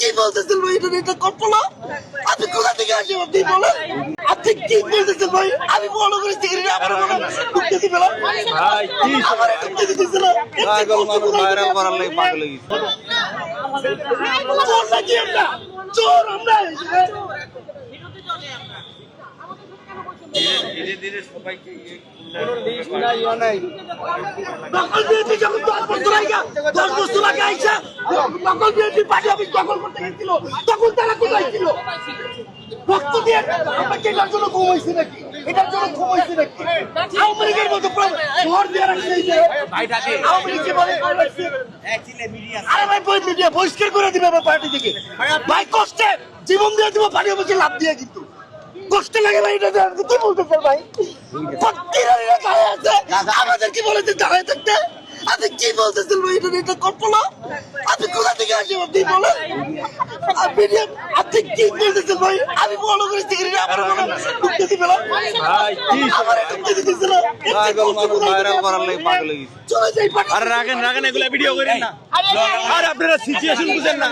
কি বলতেছেন ভাই? এটা কল্পনা। আপনি কোথা থেকে আসেন? আপনি বলেন, আপনি কি বলতেছেন ভাই? আমি বড় করে সিগারেট আমার ঢুকতে দিবে না ভাই, কি আমার ঢুকতে দিতেছে না। পাগল মানুষ ভাইরাল করার লাগি পাগল হয়ে গেছে। চোর নাকি আমরা? চোর আমরা। ধীরে ধীরে সবাইকে নকল বিএনপি যখন 10 বছর আগে 10 বছর আগে আইসা নকল বিএনপি পার্টি অফিস দখল করতে গেছিল, তখন তারা কোথায় ছিল? রক্ত দিয়ে আমরা কি এটার জন্য ঘুমাইছি নাকি? এটার জন্য ঘুমাইছি নাকি? আওয়ামী লীগের মতো ঘর দিয়ে রাখছে এই যে আওয়ামী লীগ যেভাবে ঘর রাখছে। আরে ভাই মিডিয়া বহিষ্কার করে দিবে আমার পার্টি থেকে ভাই, কষ্টে জীবন দিয়ে দিব পার্টি অফিসে লাভ দিয়ে, কিন্তু কষ্ট লাগে ভাই। এটা কি বলতেছেন ভাই? ফকিরেরা দাঁড়িয়ে আছে, আমাদের কি বলেছে দাঁড়িয়ে থাকতে? আপনি কি বলতেছেন ভাই? এটা কল্পনা। আপনি কোথা থেকে আসেন? আপনি বলেন, আপনি কি বলতেছেন ভাই? আমি বড় করে সিগারেট আমার ঢুকতে দিবে না ভাই, কি আমার ঢুকতে দিতেছে না। পাগল মানুষ ভাইরাল করার লাগি পাগল হয়ে গেছে। চলে যাই পার্টি। আরে রাখেন রাখেন, এগুলা ভিডিও করেন না। আর আপনারা সিচুয়েশন বুঝেন না।